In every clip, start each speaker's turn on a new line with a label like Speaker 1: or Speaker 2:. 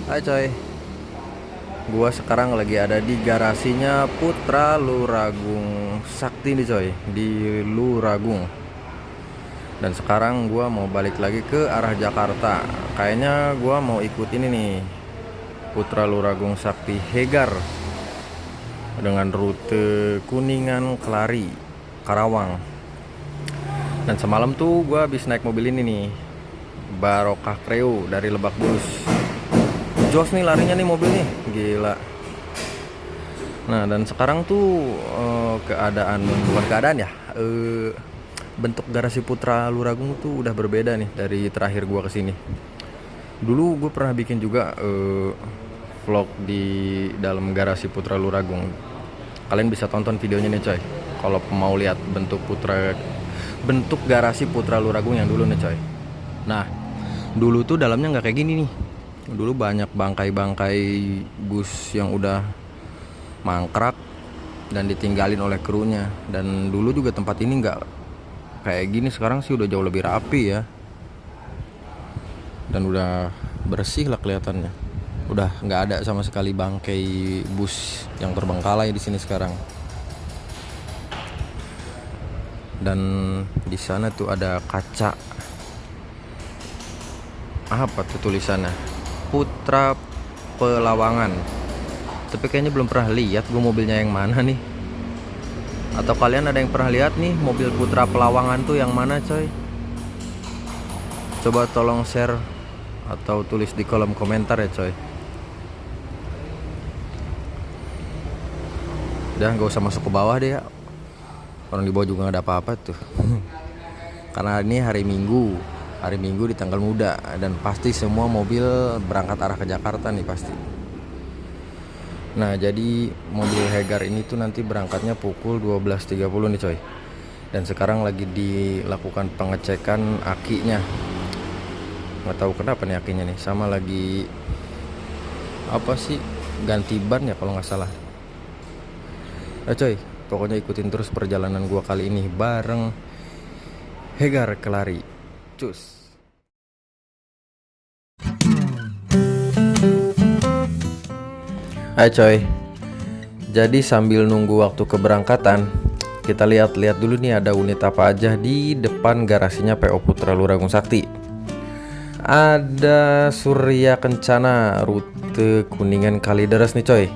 Speaker 1: Hai coy, gua sekarang lagi ada di garasinya Putra Luragung Sakti nih coy, di Luragung. Dan sekarang gua mau balik lagi ke arah Jakarta. Kayaknya gua mau ikut ini nih, Putra Luragung Sakti Hegar, dengan rute Kuningan, Klari, Karawang. Dan semalam tuh gua habis naik mobil ini nih, Barokah Kreo dari Lebak Bulus. Jos nih larinya nih mobil nih, gila. Nah dan sekarang tuh bukan keadaan ya, bentuk garasi Putra Luragung tuh udah berbeda nih dari terakhir gua kesini. Dulu gue pernah bikin juga vlog di dalam garasi Putra Luragung. Kalian bisa tonton videonya nih coy, kalau mau lihat bentuk garasi Putra Luragung yang dulu nih coy. Nah dulu tuh dalamnya nggak kayak gini nih. Dulu banyak bangkai-bangkai bus yang udah mangkrak dan ditinggalin oleh krunya. Dan dulu juga tempat ini nggak kayak gini. Sekarang sih udah jauh lebih rapi ya, dan udah bersih lah kelihatannya. Udah nggak ada sama sekali bangkai bus yang terbengkalai di sini sekarang. Dan di sana tuh ada kaca, apa tuh tulisannya, Putra Pelawangan. Tapi kayaknya belum pernah lihat gue mobilnya yang mana nih. Atau kalian ada yang pernah lihat nih mobil Putra Pelawangan tuh yang mana coy? Coba tolong share atau tulis di kolom komentar ya coy. Udah gak usah masuk ke bawah deh ya, orang di bawah juga gak ada apa-apa tuh. Karena ini hari Minggu di tanggal muda, dan pasti semua mobil berangkat arah ke Jakarta nih pasti. Nah jadi mobil Hegar ini tuh nanti berangkatnya pukul 12.30 nih coy. Dan sekarang lagi dilakukan pengecekan akinya. Nggak tahu kenapa nih akinya nih, sama lagi apa sih, ganti ban ya kalau nggak salah. Coy, pokoknya ikutin terus perjalanan gua kali ini bareng Hegar Klari. Cus. Hai coy. Jadi sambil nunggu waktu keberangkatan, kita lihat-lihat dulu nih ada unit apa aja di depan garasinya PO Putra Luragung Sakti. Ada Surya Kencana rute Kuningan Kalideres nih coy.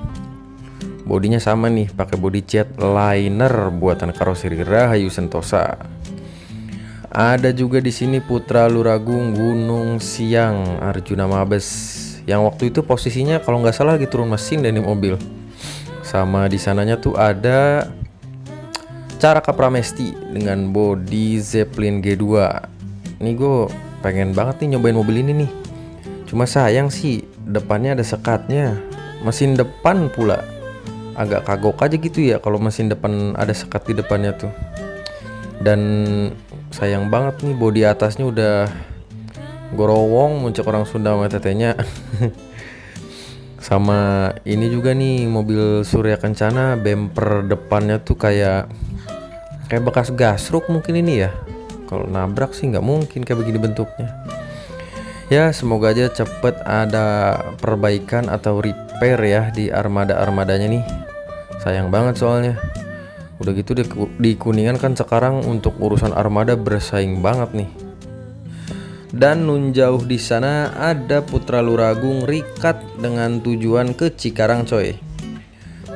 Speaker 1: Bodinya sama nih, pakai body cat liner buatan karoseri Rahayu Sentosa. Ada juga di sini Putra Luragung Gunung Siang Arjuna Mabes, yang waktu itu posisinya kalau nggak salah lagi turun mesin dari mobil. Sama di sananya tuh ada Caraka Pramesti dengan body Zeppelin G2. Ini gue pengen banget nih nyobain mobil ini nih. Cuma sayang sih depannya ada sekatnya, mesin depan pula. Agak kagok aja gitu ya kalau mesin depan ada sekat di depannya tuh. Dan sayang banget nih bodi atasnya udah gorowong, muncul orang Sunda sama tetenya. Sama ini juga nih mobil Surya Kencana, bumper depannya tuh kayak bekas gasruk mungkin ini ya. Kalau nabrak sih nggak mungkin kayak begini bentuknya. Ya semoga aja cepet ada perbaikan atau repair ya di armada-armadanya nih. Sayang banget soalnya. Udah gitu di Kuningan kan sekarang untuk urusan armada bersaing banget nih. Dan nun jauh di sana ada Putra Luragung Rikat dengan tujuan ke Cikarang coy.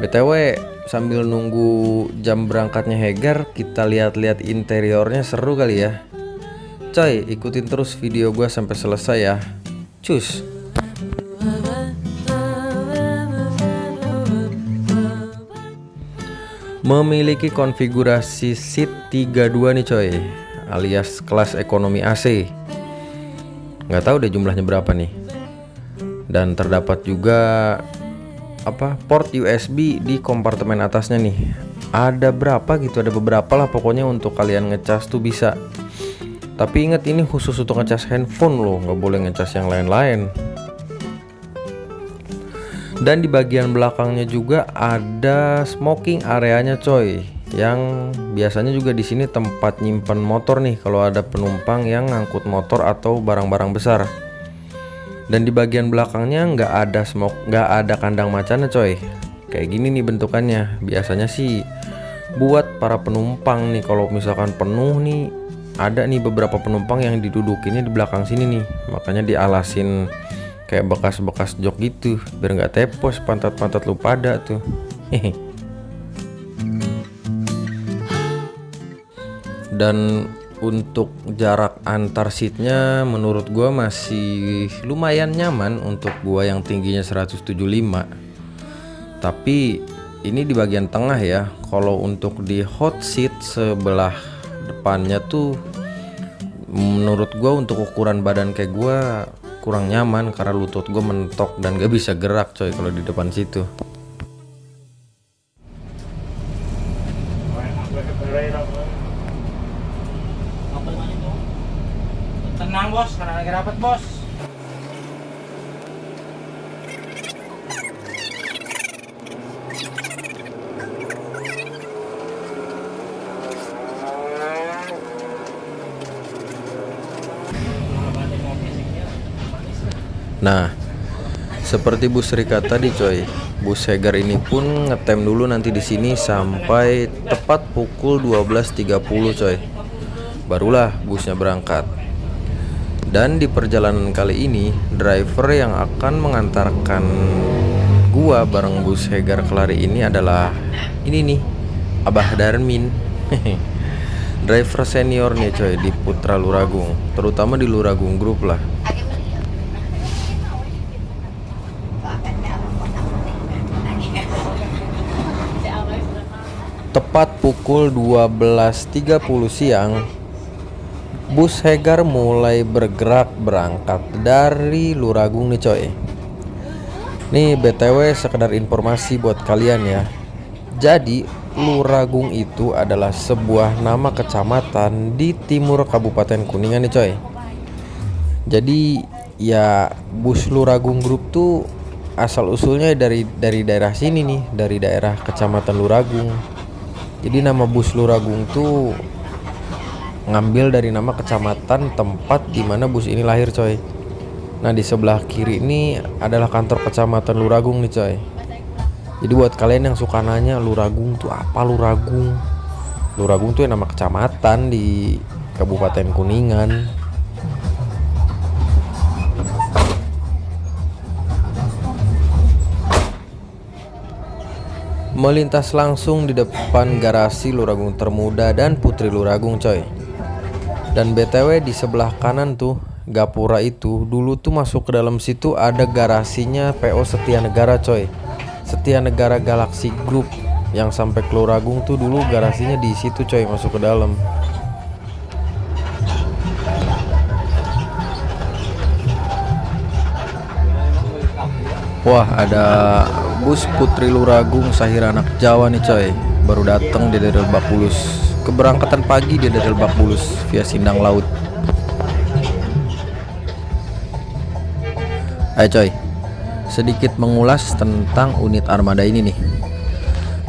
Speaker 1: BTW sambil nunggu jam berangkatnya Hegar, kita lihat-lihat interiornya, seru kali ya. Coy, ikutin terus video gua sampai selesai ya. Cus. Memiliki konfigurasi seat 32 nih coy, alias kelas ekonomi AC. Nggak tahu deh jumlahnya berapa nih. Dan terdapat juga port USB di kompartemen atasnya nih. Ada berapa gitu, ada beberapa lah pokoknya untuk kalian ngecas tuh bisa. Tapi ingat ini khusus untuk ngecas handphone loh, nggak boleh ngecas yang lain-lain. Dan di bagian belakangnya juga ada smoking areanya coy, yang biasanya juga di sini tempat nyimpen motor nih kalau ada penumpang yang ngangkut motor atau barang-barang besar. Dan di bagian belakangnya nggak ada kandang macannya coy. Kayak gini nih bentukannya. Biasanya sih buat para penumpang nih, kalau misalkan penuh nih, ada nih beberapa penumpang yang didudukinnya di belakang sini nih, makanya dialasin kayak bekas-bekas jok gitu biar nggak tepos pantat-pantat lu pada tuh. Dan untuk jarak antar seatnya menurut gua masih lumayan nyaman untuk gua yang tingginya 175. Tapi ini di bagian tengah ya. Kalau untuk di hot seat sebelah depannya tuh menurut gua untuk ukuran badan kayak gua kurang nyaman karena lutut gue mentok dan gak bisa gerak coy kalau di depan situ.
Speaker 2: Tenang bos, karena lagi rapat bos.
Speaker 1: Nah, seperti bus Singkat tadi coy, bus Hegar ini pun ngetem dulu nanti di sini sampai tepat pukul 12.30 coy. Barulah busnya berangkat. Dan di perjalanan kali ini, driver yang akan mengantarkan gua bareng bus Hegar Klari ini adalah ini nih, Abah Darmin. Driver senior nih coy di Putra Luragung, terutama di Luragung Group lah. Tepat pukul 12.30 siang, bus Hegar mulai bergerak berangkat dari Luragung nih coy. Nih BTW sekedar informasi buat kalian ya. Jadi Luragung itu adalah sebuah nama kecamatan di timur Kabupaten Kuningan nih coy. Jadi ya bus Luragung Group tuh asal usulnya dari daerah sini nih, dari daerah Kecamatan Luragung. Jadi nama bus Luragung tuh ngambil dari nama kecamatan tempat dimana bus ini lahir coy. Nah di sebelah kiri ini adalah kantor kecamatan Luragung nih coy. Jadi buat kalian yang suka nanya Luragung tuh apa Luragung, Luragung tuh nama kecamatan di Kabupaten Kuningan. Melintas langsung di depan garasi Luragung Termuda dan Putri Luragung coy. Dan BTW di sebelah kanan tuh gapura itu dulu tuh masuk ke dalam situ ada garasinya PO Setia Negara coy. Setia Negara Galaxy Group yang sampai ke Luragung tuh dulu garasinya di situ coy, masuk ke dalam. Wah, ada bus Putri Luragung Sahir anak Jawa nih coy, baru datang di dari Lebak Bulus. Keberangkatan pagi dia dari Lebak Bulus via Sindang Laut. Ayo coy, sedikit mengulas tentang unit armada ini nih.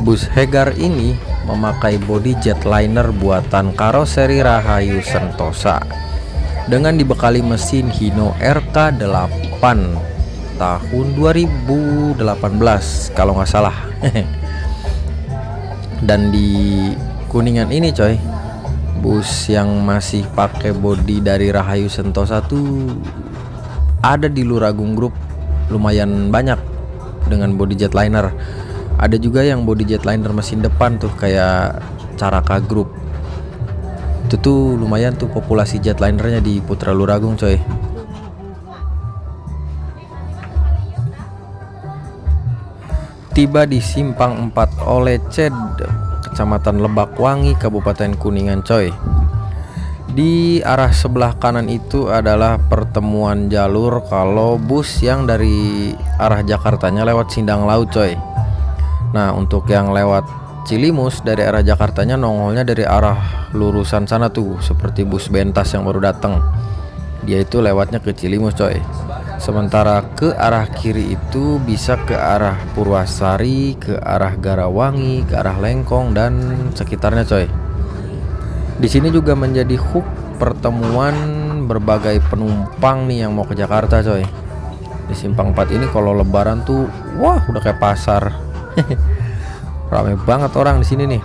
Speaker 1: Bus Hegar ini memakai bodi jetliner buatan karoseri Rahayu Sentosa dengan dibekali mesin Hino RK8 tahun 2018 kalau nggak salah. Dan di Kuningan ini coy, Bus yang masih pakai bodi dari Rahayu Sentosa tuh ada di Luragung Group lumayan banyak dengan bodi jetliner. Ada juga yang bodi jetliner mesin depan tuh kayak Caraka Group. Itu tuh lumayan tuh populasi jetlinernya di Putra Luragung coy. Tiba di Simpang 4 Oleced, Kecamatan Lebakwangi, Kabupaten Kuningan coy. Di arah sebelah kanan itu adalah pertemuan jalur kalau bus yang dari arah Jakartanya lewat Sindang Laut coy. Nah untuk yang lewat Cilimus dari arah Jakartanya nongolnya dari arah lurusan sana tuh, seperti bus Bentas yang baru datang. Dia itu lewatnya ke Cilimus coy. Sementara ke arah kiri itu bisa ke arah Purwasari, ke arah Garawangi, ke arah Lengkong dan sekitarnya coy. Di sini juga menjadi hub pertemuan berbagai penumpang nih yang mau ke Jakarta coy. Di Simpang 4 ini kalau lebaran tuh wah udah kayak pasar. Ramai banget orang di sini nih.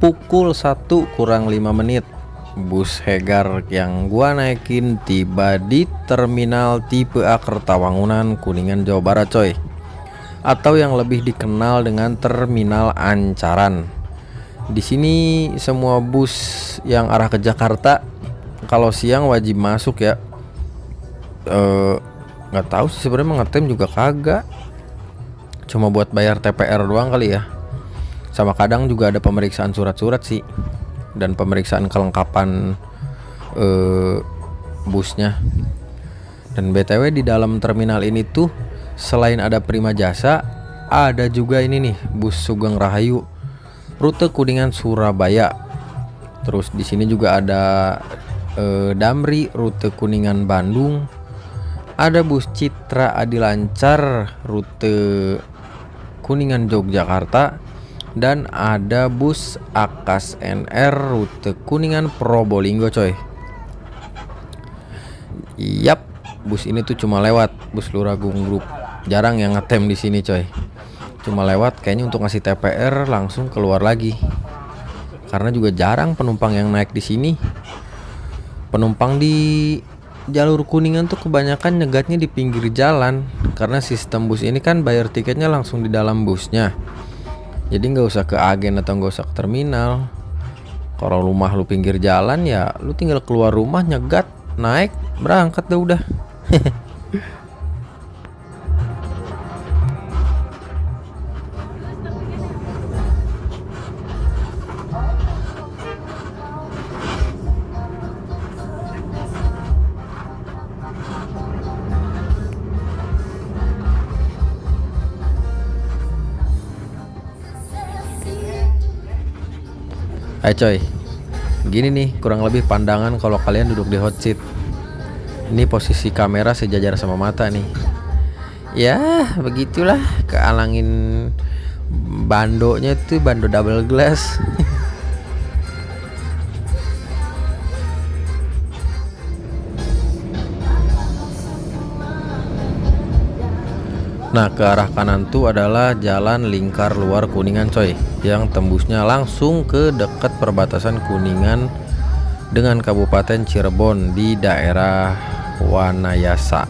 Speaker 1: Pukul 1 kurang 5 menit bus Hegar yang gua naikin tiba di terminal tipe A Kertawangunan, Kuningan, Jawa Barat coy. Atau yang lebih dikenal dengan terminal Ancaran. Di sini semua bus yang arah ke Jakarta kalau siang wajib masuk ya. Nggak tahu sih sebenarnya ngetem juga kagak. Cuma buat bayar TPR doang kali ya. Sama kadang juga ada pemeriksaan surat-surat sih dan pemeriksaan kelengkapan busnya. Dan BTW di dalam terminal ini tuh selain ada Prima Jasa, ada juga ini nih bus Sugeng Rahayu rute Kuningan Surabaya. Terus di sini juga ada Damri rute Kuningan Bandung. Ada bus Citra Adilancar rute Kuningan Yogyakarta. Dan ada bus Akas NR rute Kuningan Probolinggo coy. Yap, bus ini tuh cuma lewat, bus Luragung Group. Jarang yang ngetem di sini coy. Cuma lewat kayaknya untuk ngasih TPR langsung keluar lagi. Karena juga jarang penumpang yang naik di sini. Penumpang di jalur Kuningan tuh kebanyakan nyegatnya di pinggir jalan. Karena sistem bus ini kan bayar tiketnya langsung di dalam busnya. Jadi nggak usah ke agen atau nggak usah ke terminal. Kalau rumah lu pinggir jalan ya lu tinggal keluar rumah nyegat, naik, berangkat dah udah. Hai coy, gini nih kurang lebih pandangan kalau kalian duduk di hot seat. Ini posisi kamera sejajar sama mata nih. Ya begitulah, kealangin bandonya tuh bando double glass. Nah ke arah kanan tuh adalah jalan lingkar luar Kuningan coy, yang tembusnya langsung ke dekat perbatasan Kuningan dengan Kabupaten Cirebon di daerah Wanayasa.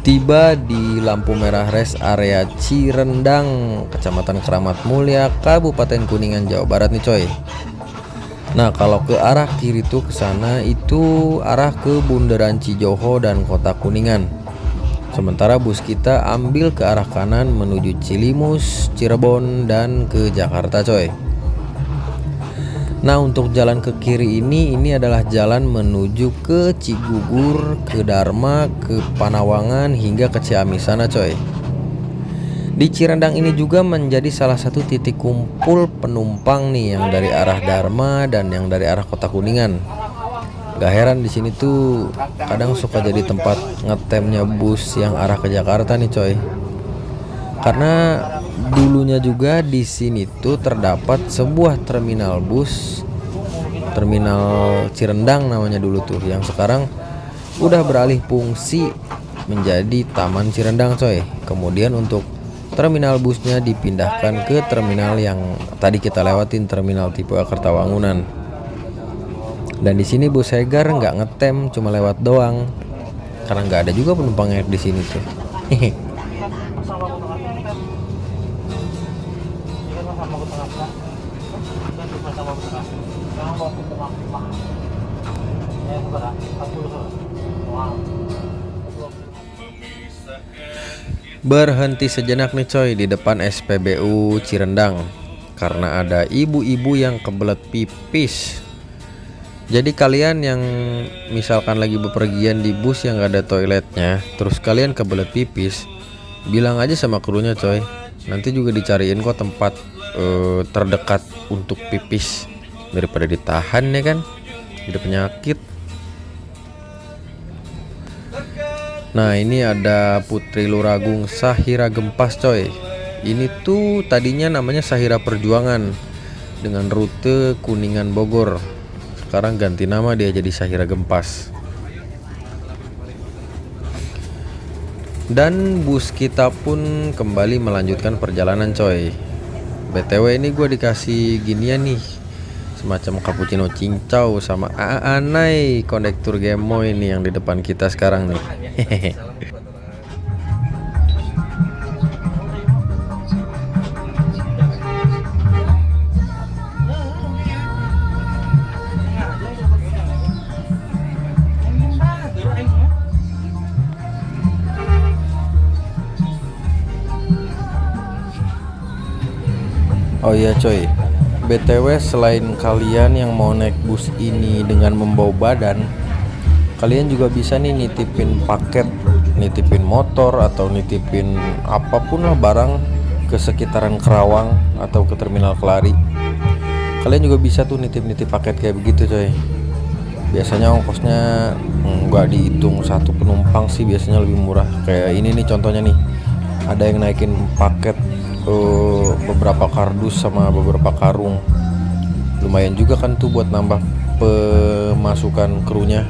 Speaker 1: Tiba di lampu merah rest area Cirendang, Kecamatan Keramat Mulia, Kabupaten Kuningan, Jawa Barat nih coy. Nah, kalau ke arah kiri tuh ke sana itu arah ke Bundaran Cijoho dan Kota Kuningan. Sementara bus kita ambil ke arah kanan menuju Cilimus, Cirebon dan ke Jakarta coy. Nah, untuk jalan ke kiri ini adalah jalan menuju ke Cigugur, ke Dharma, ke Panawangan hingga ke Ciamis sana coy. Di Cirendang ini juga menjadi salah satu titik kumpul penumpang nih yang dari arah Dharma dan yang dari arah Kota Kuningan. Gak heran di sini tuh kadang suka jadi tempat ngetemnya bus yang arah ke Jakarta nih coy. Karena dulunya juga di sini tuh terdapat sebuah terminal bus, terminal Cirendang namanya dulu tuh, yang sekarang udah beralih fungsi menjadi Taman Cirendang coy. Kemudian untuk terminal busnya dipindahkan ke terminal yang tadi kita lewatin, terminal tipe Kertawangunan. Dan di sini bus Hegar nggak ngetem, cuma lewat doang, karena nggak ada juga penumpangnya di sini tuh. Berhenti sejenak nih coy di depan SPBU Cirendang karena ada ibu-ibu yang kebelet pipis. Jadi kalian yang misalkan lagi bepergian di bus yang gak ada toiletnya, terus kalian kebelet pipis, bilang aja sama krunya coy. Nanti juga dicariin kok tempat terdekat untuk pipis, daripada ditahan ya kan, ada penyakit. Nah, ini ada Putri Luragung Sahira Gempas coy. Ini tuh tadinya namanya Sahira Perjuangan dengan rute Kuningan Bogor. Sekarang ganti nama dia jadi Sahira Gempas. Dan bus kita pun kembali melanjutkan perjalanan coy. BTW ini gue dikasih ginian nih, semacam cappuccino cincau sama Anai, kondektur gemoy ini yang di depan kita sekarang nih. Hehehe. Oh iya coy, BTW selain kalian yang mau naik bus ini dengan membawa badan, kalian juga bisa nih nitipin paket, nitipin motor atau nitipin apapun lah barang ke sekitaran Kerawang atau ke terminal Klari. Kalian juga bisa tuh nitip-nitip paket kayak begitu coy. Biasanya ongkosnya nggak dihitung satu penumpang sih, biasanya lebih murah. Kayak ini nih contohnya nih, ada yang naikin paket beberapa kardus sama beberapa karung. Lumayan juga kan tuh buat nambah pemasukan krunya.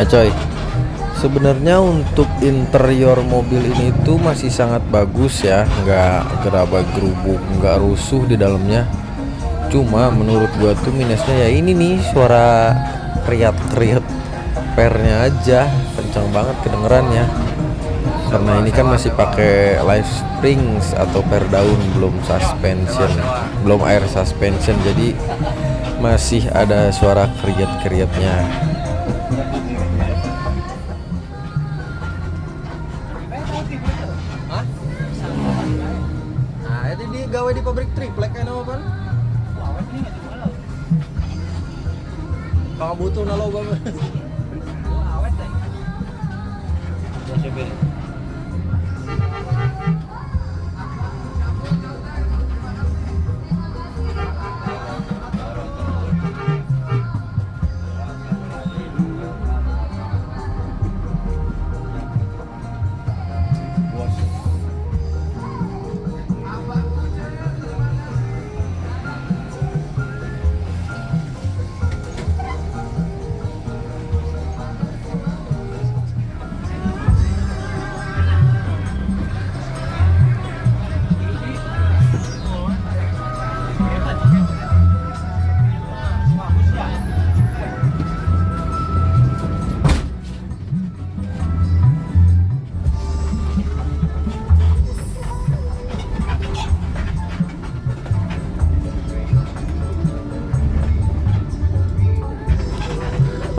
Speaker 1: Nah coy, sebenarnya untuk interior mobil ini tuh masih sangat bagus ya, nggak gerabah gerubuk, nggak rusuh di dalamnya. Cuma menurut gua tuh minusnya ya ini nih, suara kriat-kriat pernya aja kencang banget kedengerannya. Karena ini kan masih pakai live springs atau per daun, belum suspension, belum air suspension, jadi masih ada suara kriat-kriatnya. Gawe di pabrik triplek kan apa pan? Kalau butuh nalo gawe. Awet deh.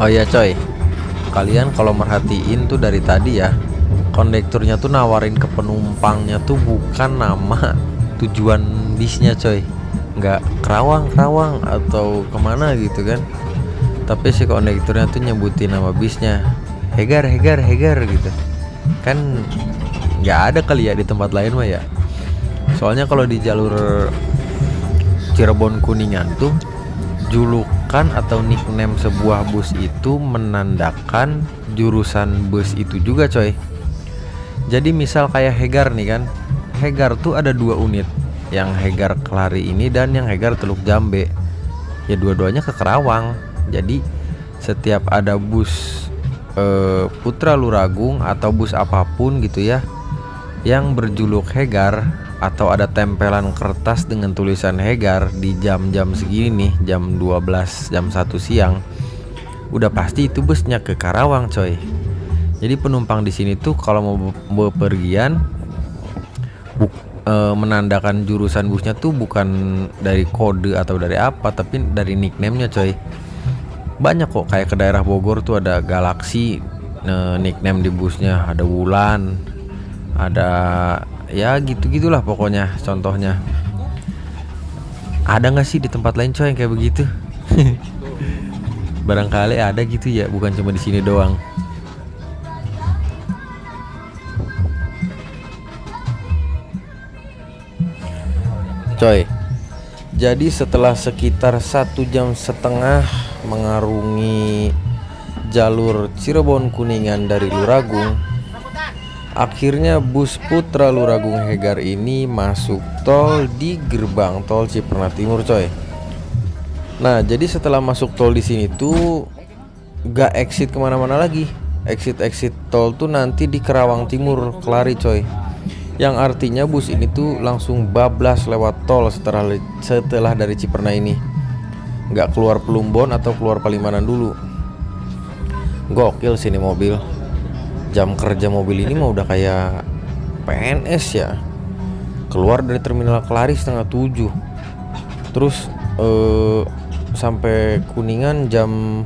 Speaker 1: Oh iya coy, kalian kalau merhatiin tuh dari tadi ya, kondekturnya tuh nawarin ke penumpangnya tuh bukan nama tujuan bisnya coy, nggak Kerawang atau kemana gitu kan, tapi si kondekturnya tuh nyebutin nama bisnya, Hegar gitu kan. Nggak ada kali ya di tempat lain mah ya, soalnya kalau di jalur Cirebon Kuningan tuh julukan atau nickname sebuah bus itu menandakan jurusan bus itu juga coy. Jadi misal kayak Hegar nih kan, Hegar tuh ada 2 unit, yang Hegar Klari ini dan yang Hegar Teluk Jambe. Ya dua-duanya ke Kerawang. Jadi setiap ada bus Putra Luragung atau bus apapun gitu ya yang berjuluk Hegar, atau ada tempelan kertas dengan tulisan Hegar di jam-jam segini nih, jam 12, jam 1 siang, udah pasti itu busnya ke Karawang coy. Jadi penumpang di sini tuh kalau mau bepergian menandakan jurusan busnya tuh bukan dari kode atau dari apa, tapi dari nickname-nya coy. Banyak kok, kayak ke daerah Bogor tuh ada Galaxy, nickname di busnya, ada Wulan, ada ya gitu-gitulah pokoknya. Contohnya ada nggak sih di tempat lain coy yang kayak begitu? Barangkali ada gitu ya, bukan cuma di sini doang. Coy, jadi setelah sekitar 1,5 jam mengarungi jalur Cirebon Kuningan dari Luragung, akhirnya bus Putra Luragung Hegar ini masuk tol di gerbang tol Ciperna Timur coy. Nah jadi setelah masuk tol di sini tuh gak exit kemana-mana lagi. Exit tol tuh nanti di Kerawang Timur, Klari coy. Yang artinya bus ini tuh langsung bablas lewat tol setelah dari Ciperna ini, gak keluar Plumbon atau keluar Palimanan dulu. Gokil sih ini mobil. Jam kerja mobil ini mah udah kayak PNS ya. Keluar dari terminal Klari 6:30, terus sampai Kuningan jam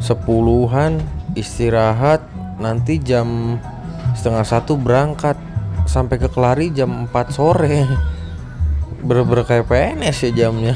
Speaker 1: 10-an, istirahat, nanti jam 12:30 berangkat, sampai ke Klari jam 4 sore. Bener-bener kayak PNS ya jamnya.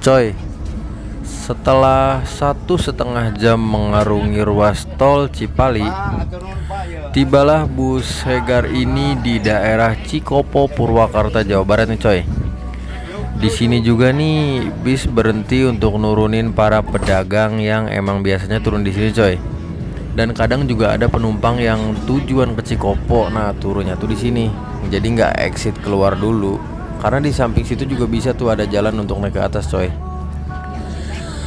Speaker 1: Coy, setelah 1,5 jam mengarungi ruas tol Cipali, tibalah bus Hegar ini di daerah Cikopo, Purwakarta, Jawa Barat nih coy. Di sini juga nih bis berhenti untuk nurunin para pedagang yang emang biasanya turun di sini coy. Dan kadang juga ada penumpang yang tujuan ke Cikopo, nah turunnya tuh di sini. Jadi nggak exit keluar dulu, karena di samping situ juga bisa tuh ada jalan untuk naik ke atas coy.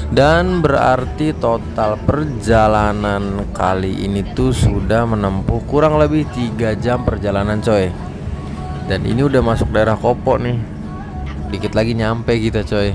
Speaker 1: Dan berarti total perjalanan kali ini tuh sudah menempuh kurang lebih 3 jam perjalanan coy. Dan ini udah masuk daerah Kopo nih. Dikit lagi nyampe kita coy.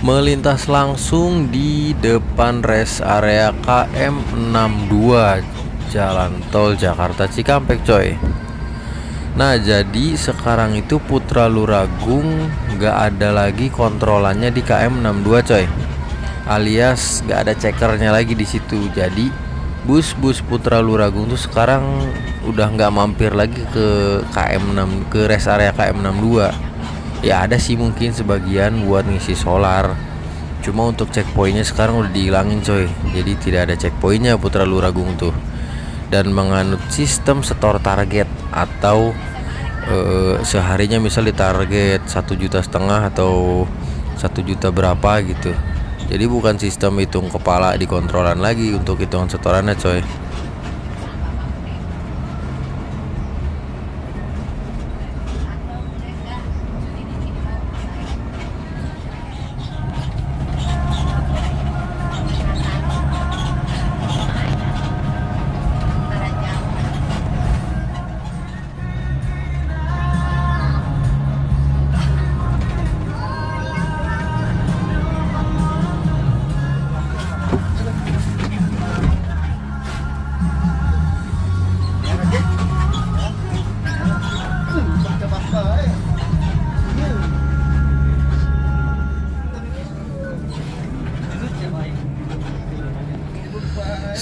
Speaker 1: Melintas langsung di depan rest area KM 62 Jalan Tol Jakarta Cikampek coy. Nah jadi sekarang itu Putra Luragung gak ada lagi kontrolannya di KM 62 coy, alias gak ada cekernya lagi di situ. Jadi bus Putra Luragung tuh sekarang udah nggak mampir lagi ke KM 6, ke rest area KM 62. Ya ada sih mungkin sebagian buat ngisi solar, cuma untuk checkpointnya sekarang udah dihilangin coy. Jadi tidak ada checkpointnya Putra Luragung tuh. Dan menganut sistem setor target atau seharinya misal ditarget 1,5 juta atau 1 juta berapa gitu. Jadi bukan sistem hitung kepala di kontrolan lagi untuk hitungan setorannya coy.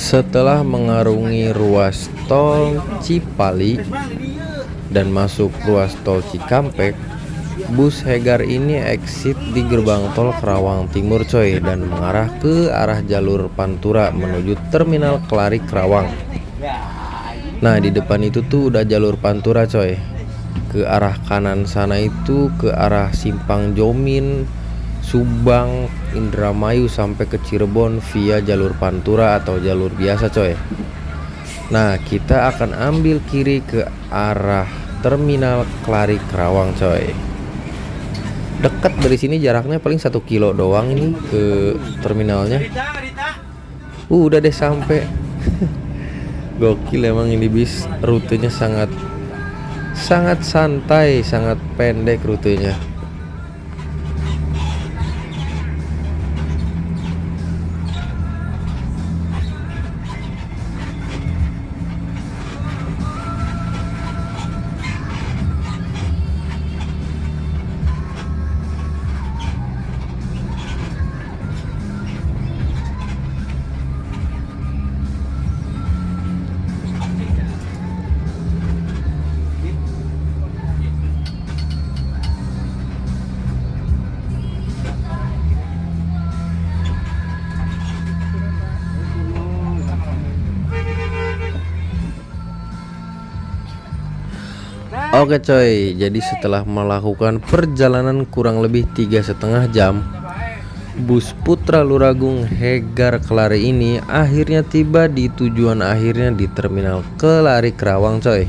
Speaker 1: Setelah mengarungi ruas tol Cipali dan masuk ruas tol Cikampek, bus Hegar ini exit di gerbang tol Karawang Timur coy, dan mengarah ke arah jalur Pantura menuju terminal Klari Karawang. Nah di depan itu tuh udah jalur Pantura coy. Ke arah kanan sana itu ke arah Simpang Jomin, Subang, Indramayu sampai ke Cirebon via jalur Pantura atau jalur biasa coy. Nah kita akan ambil kiri ke arah terminal Klari Karawang coy. Dekat dari sini, jaraknya paling 1 kilo doang ini ke terminalnya. Udah deh sampai. Gokil emang ini bis, rutenya sangat santai, sangat pendek rutenya. Oke coy, jadi setelah melakukan perjalanan kurang lebih 3,5 jam, Bus Putra Luragung Hegar Klari ini akhirnya tiba di tujuan akhirnya di terminal Klari Kerawang coy.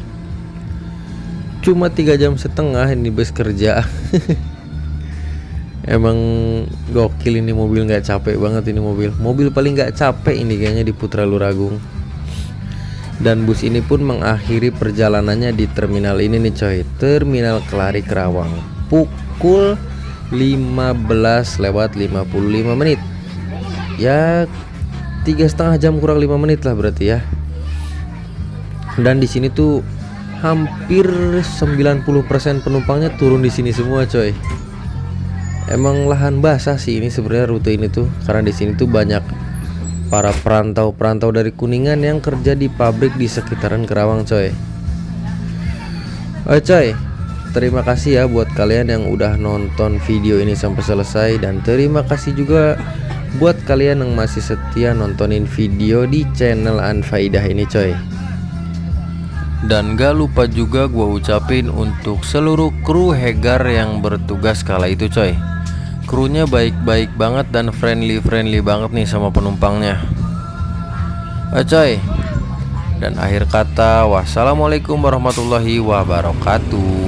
Speaker 1: Cuma 3,5 jam ini bus kerja. Emang gokil ini mobil, nggak capek banget ini mobil paling nggak capek ini kayaknya di Putra Luragung. Dan bus ini pun mengakhiri perjalanannya di terminal ini nih coy, terminal Klari Kerawang pukul 15:55 ya, 3,5 jam kurang 5 menit lah berarti ya. Dan di sini tuh hampir 90% penumpangnya turun di sini semua coy. Emang lahan basah sih ini sebenarnya rute ini tuh, karena di sini tuh banyak para perantau dari Kuningan yang kerja di pabrik di sekitaran Kerawang coy. Oh coy, terima kasih ya buat kalian yang udah nonton video ini sampai selesai, dan terima kasih juga buat kalian yang masih setia nontonin video di channel Anfaidah ini coy. Dan gak lupa juga gua ucapin untuk seluruh kru Hegar yang bertugas kala itu coy. Krunya baik-baik banget dan friendly banget nih sama penumpangnya. Coy. Dan akhir kata, wassalamualaikum warahmatullahi wabarakatuh.